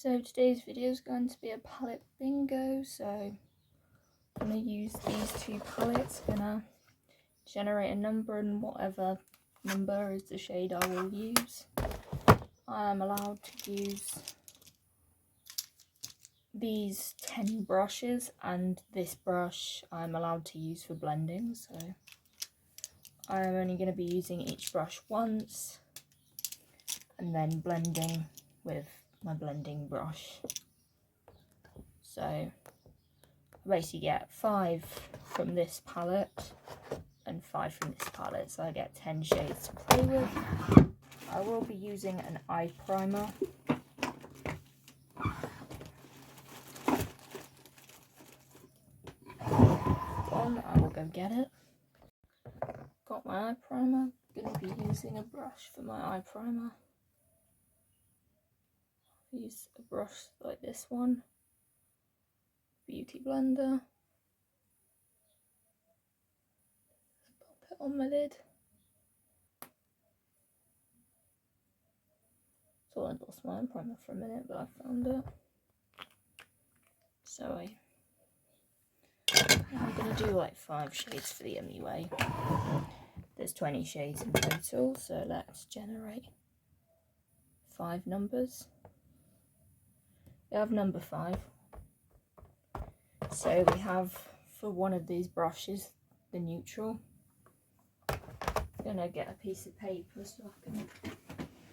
So today's video is going to be a palette bingo. So I'm going to use these two palettes. I'm going to generate a number, and whatever number is the shade I will use. I am allowed to use these 10 brushes, and this brush I'm allowed to use for blending. So I'm only going to be using each brush once and then blending with my blending brush. So I basically get 5 from this palette and 5 from this palette, so I get 10 shades to play with. I will be using an eye primer. I will go get it. Got my eye primer. Going to be using a brush for my eye primer. Use a brush like this one, Beauty Blender. Pop it on my lid. So I lost my eye primer for a minute, but I found it. So I'm going to do like 5 shades for the MUA. There's 20 shades in total, so let's generate 5 numbers. We have number 5. So we have, for one of these brushes, the neutral. I'm going to get a piece of paper so I can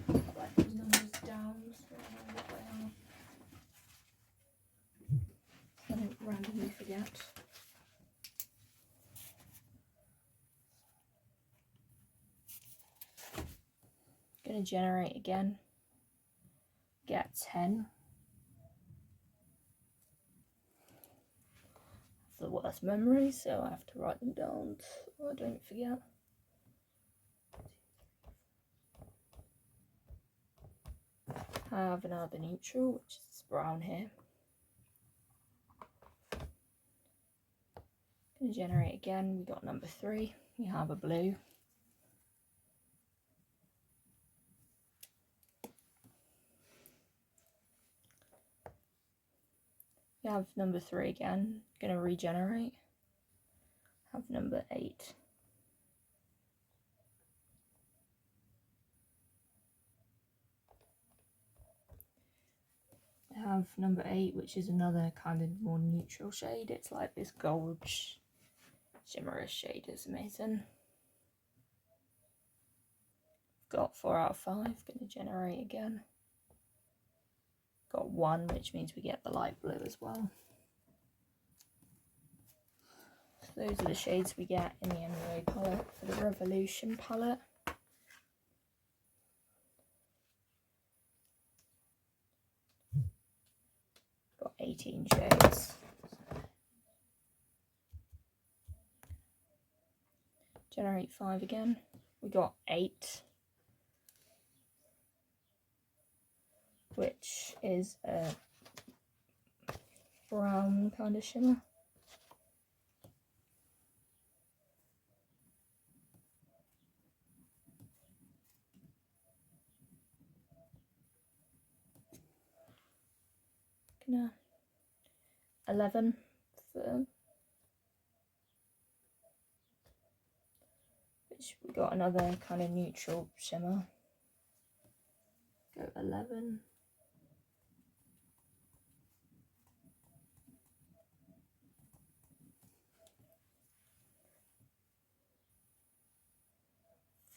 write these numbers down so I know what they are. I don't randomly forget. Going to generate again, get 10. The worst memory, so I have to write them down so I don't forget. I have another neutral, which is brown here. Going to generate again. We got number 3. We have a blue. We have number 3 again. Going to regenerate. Have number 8. I have number 8, which is another kind of more neutral shade. It's like this gold shimmerish shade. It's amazing. Got 4 out of 5. Going to generate again. Got 1, which means we get the light blue as well. So those are the shades we get in the MUA palette. For the Revolution palette, got 18 shades. Generate 5 again. We got 8, which is a brown kind of shimmer. Gonna 11 for which we got another kind of neutral shimmer. Go 11.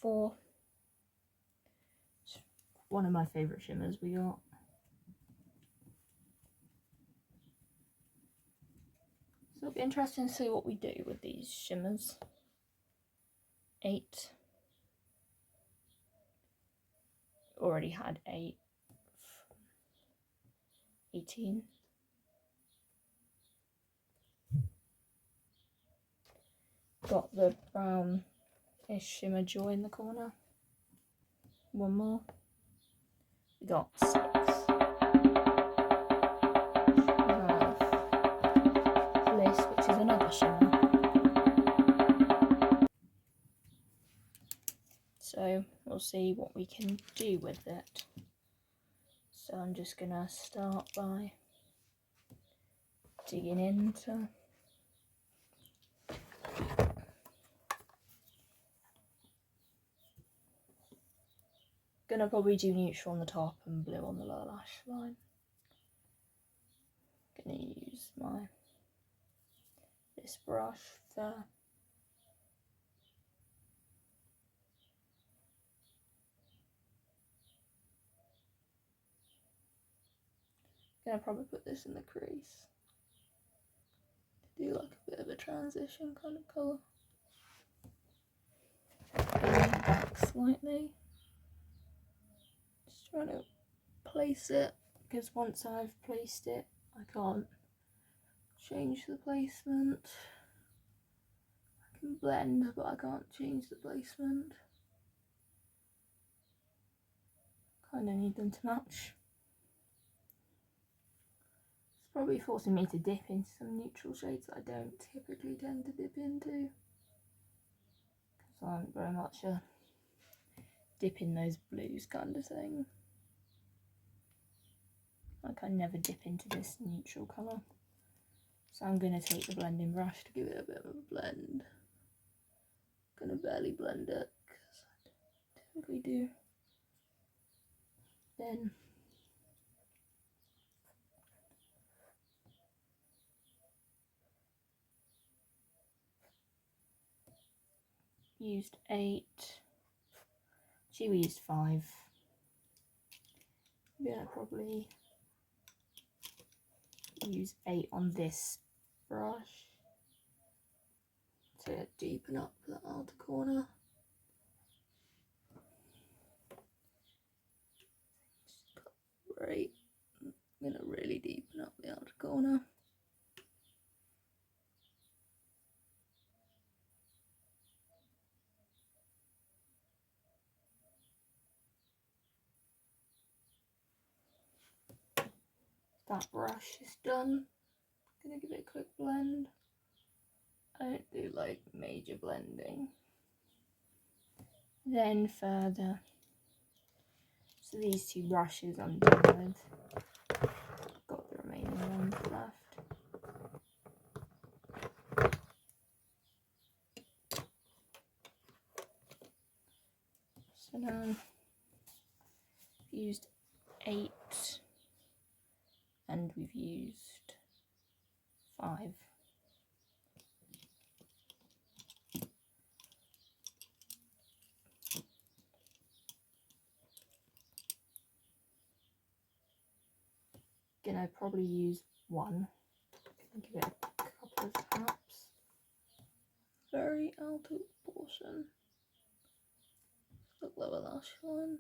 Four. It's one of my favourite shimmers we got. So it'll be interesting to see what we do with these shimmers. 8. Already had 8. 18. Got the brownish shimmer joy in the corner. 1 more. We got 6. We have Bliss, which is another shimmer. So we'll see what we can do with it. So I'm just gonna start by digging into gonna probably do neutral on the top and blue on the lower lash line. Gonna use this brush for gonna probably put this in the crease. Do like a bit of a transition kind of colour. Back slightly. Just trying to place it, because once I've placed it I can't change the placement. I can blend, but I can't change the placement. Kind of need them to match. It's probably forcing me to dip into some neutral shades that I don't typically tend to dip into, because I'm very much a dip in those blues kind of thing. Like I never dip into this neutral colour. So I'm going to take the blending brush to give it a bit of a blend. I'm going to barely blend it, because I typically do. Then used 8. Actually we used 5. Yeah, probably use 8 on this brush to deepen up the outer corner. Right, I'm gonna really deepen up the outer corner. That brush is done. I'm gonna give it a quick blend. I don't do like major blending. Then further, so these 2 brushes I'm done with. Got the remaining ones left. So now I've used 8 and we've used 5. Gonna probably use 1 and give it a couple of taps. Very outer portion. The lower lash line.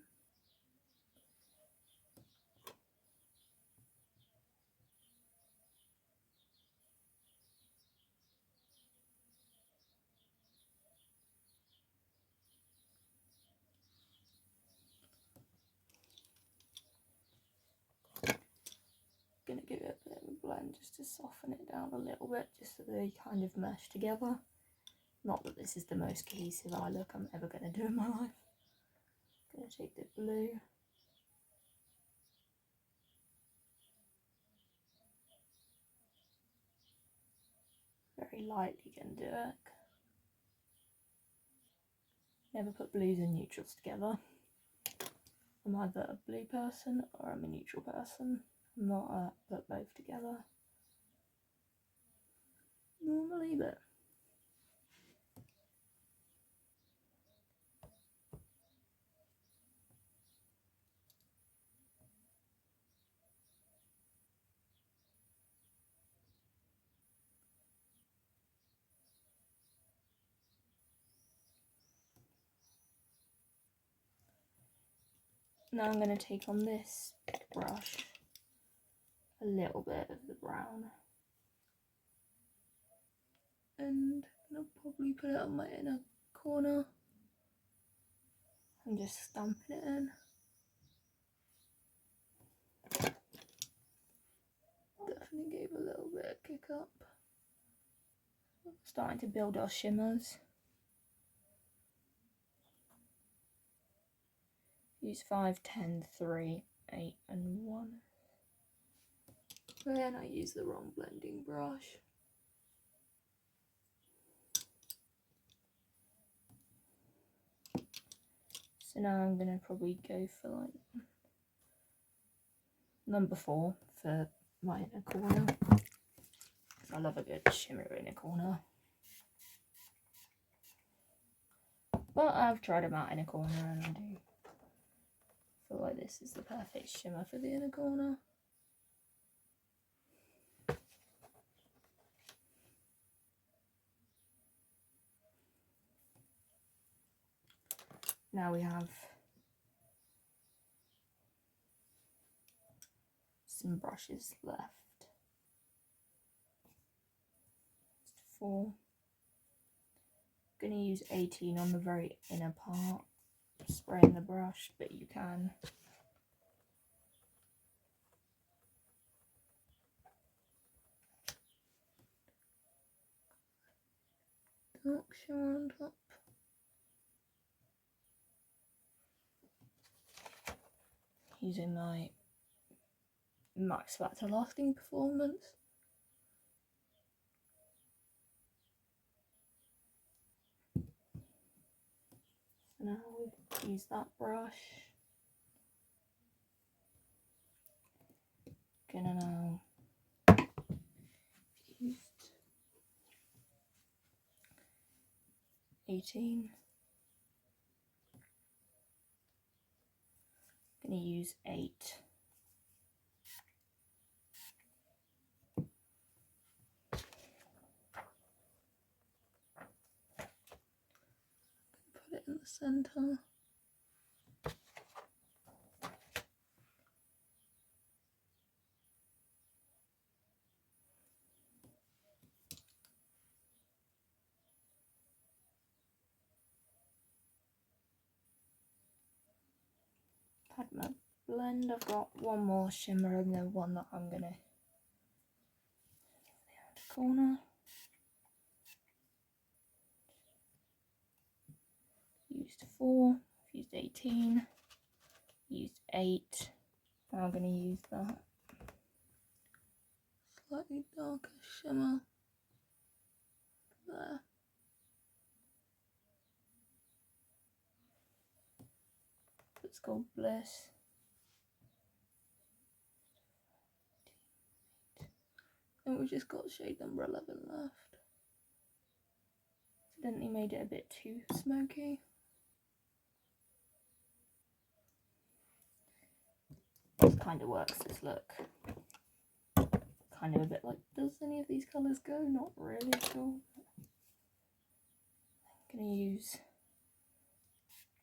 Gonna give it a bit of a blend just to soften it down a little bit, just so they kind of mesh together. Not that this is the most cohesive eye look I'm ever going to do in my life. Gonna take the blue. Very lightly gonna do it. Never put blues and neutrals together. I'm either a blue person or I'm a neutral person. I'm not put both together normally, but now I'm going to take on this brush a little bit of the brown and I'll probably put it on my inner corner and just stamping it in. Definitely gave a little bit of kick up. Starting to build our shimmers. Use 5, 10, 3 8 and 1. Then I use the wrong blending brush. So now I'm going to probably go for like number 4 for my inner corner. I love a good shimmer inner corner. But I've tried a matte inner corner and I do feel like this is the perfect shimmer for the inner corner. Now we have some brushes left. 4. I'm going to use 18 on the very inner part, spraying the brush, but you can dark shimmer on top. Using my Max Factor Lasting Performance. So now we use that brush. Gonna now use 18. Gonna use 8. Put it in the center. Had my blend. I've got one more shimmer and then one that I'm gonna the corner. Used 4, used 18, used 8. Now I'm gonna use that slightly darker shimmer there. It's called Bliss. And we've just got shade number 11 left. Accidentally made it a bit too smoky. This kind of works, this look. Kind of a bit like, does any of these colours go? Not really sure. I'm going to use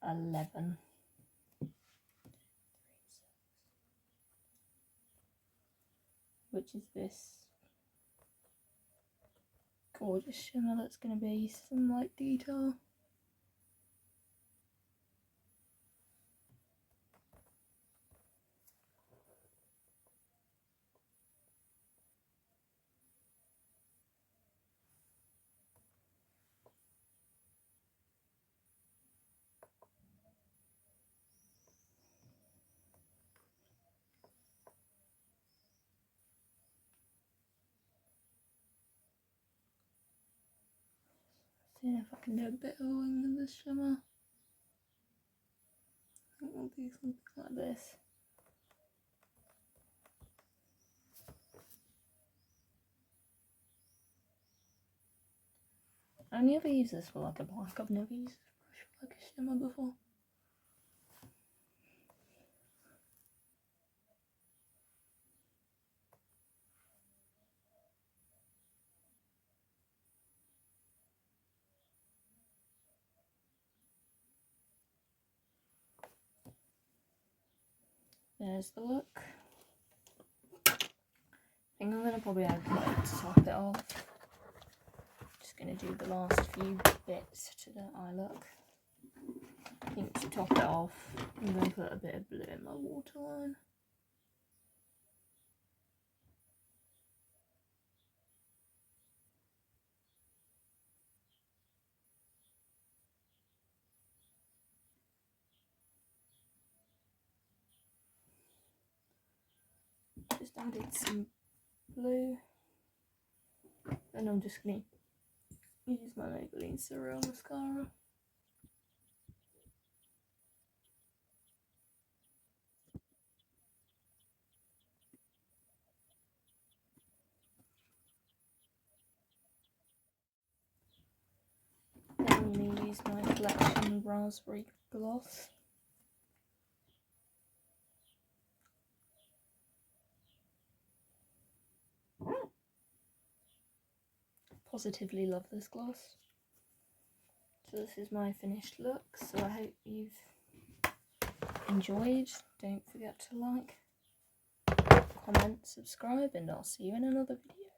11. Which is this gorgeous shimmer that's going to be some light detail. See if I can do a bit of a wing with this shimmer. I think we'll do something like this. I never used this for like a black. I've never used this brush for like a shimmer before. There's the look. I think I'm going to probably add light to top it off. Just going to do the last few bits to the eye look. I think to top it off, I'm going to put a bit of blue in my waterline. just added some blue. And I'm just going to use my Maybelline Surreal Mascara. Then I'm going to use my Collection Raspberry Gloss. Positively love this gloss. So this is my finished look, so I hope you've enjoyed. Don't forget to like, comment, subscribe, and I'll see you in another video.